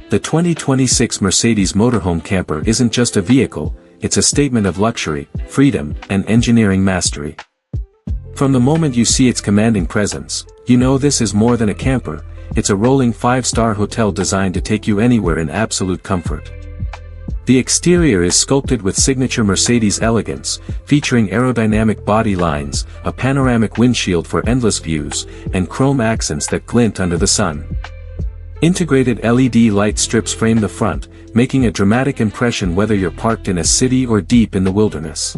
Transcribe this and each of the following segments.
The 2026 Mercedes Motorhome Camper isn't just a vehicle, it's a statement of luxury, freedom, and engineering mastery. From the moment you see its commanding presence, you know this is more than a camper, it's a rolling 5-star hotel designed to take you anywhere in absolute comfort. The exterior is sculpted with signature Mercedes elegance, featuring aerodynamic body lines, a panoramic windshield for endless views, and chrome accents that glint under the sun. Integrated LED light strips frame the front, making a dramatic impression whether you're parked in a city or deep in the wilderness.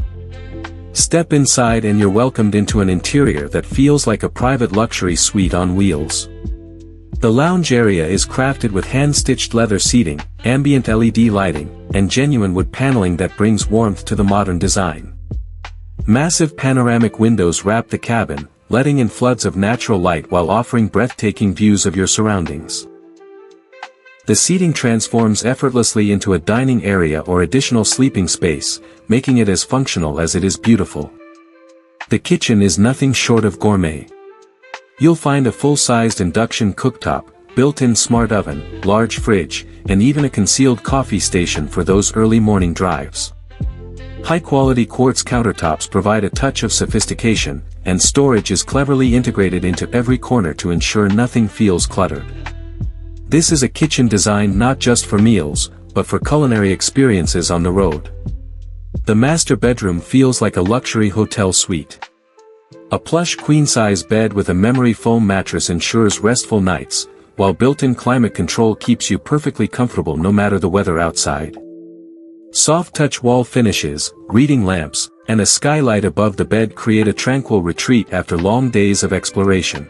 Step inside and you're welcomed into an interior that feels like a private luxury suite on wheels. The lounge area is crafted with hand-stitched leather seating, ambient LED lighting, and genuine wood paneling that brings warmth to the modern design. Massive panoramic windows wrap the cabin, letting in floods of natural light while offering breathtaking views of your surroundings. The seating transforms effortlessly into a dining area or additional sleeping space, making it as functional as it is beautiful. The kitchen is nothing short of gourmet. You'll find a full-sized induction cooktop, built-in smart oven, large fridge, and even a concealed coffee station for those early morning drives. High-quality quartz countertops provide a touch of sophistication, and storage is cleverly integrated into every corner to ensure nothing feels cluttered. This is a kitchen designed not just for meals, but for culinary experiences on the road. The master bedroom feels like a luxury hotel suite. A plush queen-size bed with a memory foam mattress ensures restful nights, while built-in climate control keeps you perfectly comfortable no matter the weather outside. Soft-touch wall finishes, reading lamps, and a skylight above the bed create a tranquil retreat after long days of exploration.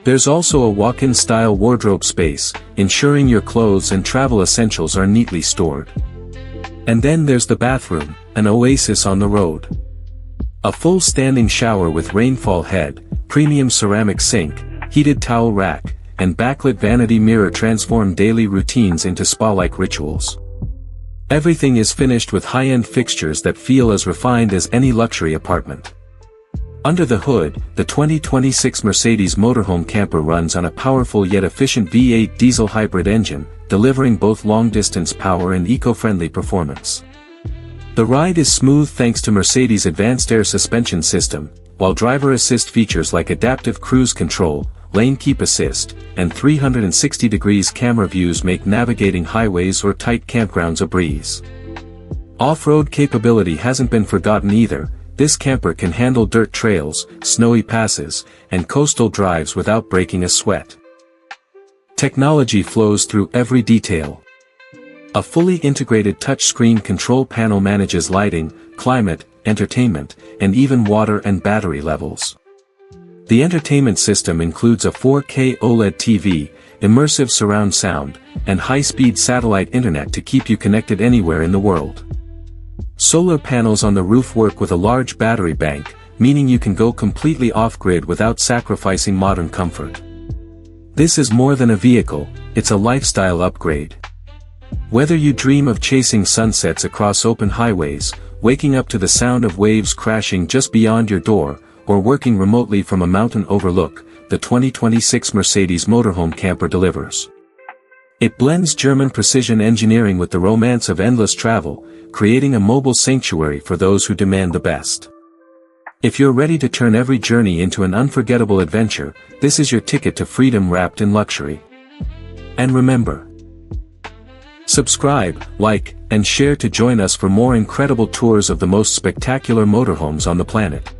There's also a walk-in style wardrobe space, ensuring your clothes and travel essentials are neatly stored. And then there's the bathroom, an oasis on the road. A full standing shower with rainfall head, premium ceramic sink, heated towel rack, and backlit vanity mirror transform daily routines into spa-like rituals. Everything is finished with high-end fixtures that feel as refined as any luxury apartment. Under the hood, the 2026 Mercedes Motorhome Camper runs on a powerful yet efficient V8 diesel hybrid engine, delivering both long-distance power and eco-friendly performance. The ride is smooth thanks to Mercedes' advanced air suspension system, while driver assist features like adaptive cruise control, lane keep assist, and 360-degree camera views make navigating highways or tight campgrounds a breeze. Off-road capability hasn't been forgotten either. This camper can handle dirt trails, snowy passes, and coastal drives without breaking a sweat. Technology flows through every detail. A fully integrated touchscreen control panel manages lighting, climate, entertainment, and even water and battery levels. The entertainment system includes a 4K OLED TV, immersive surround sound, and high-speed satellite internet to keep you connected anywhere in the world. Solar panels on the roof work with a large battery bank, meaning you can go completely off-grid without sacrificing modern comfort. This is more than a vehicle, it's a lifestyle upgrade. Whether you dream of chasing sunsets across open highways, waking up to the sound of waves crashing just beyond your door, or working remotely from a mountain overlook, the 2026 Mercedes Motorhome Camper delivers. It blends German precision engineering with the romance of endless travel, creating a mobile sanctuary for those who demand the best. If you're ready to turn every journey into an unforgettable adventure, this is your ticket to freedom wrapped in luxury. And remember, subscribe, like, and share to join us for more incredible tours of the most spectacular motorhomes on the planet.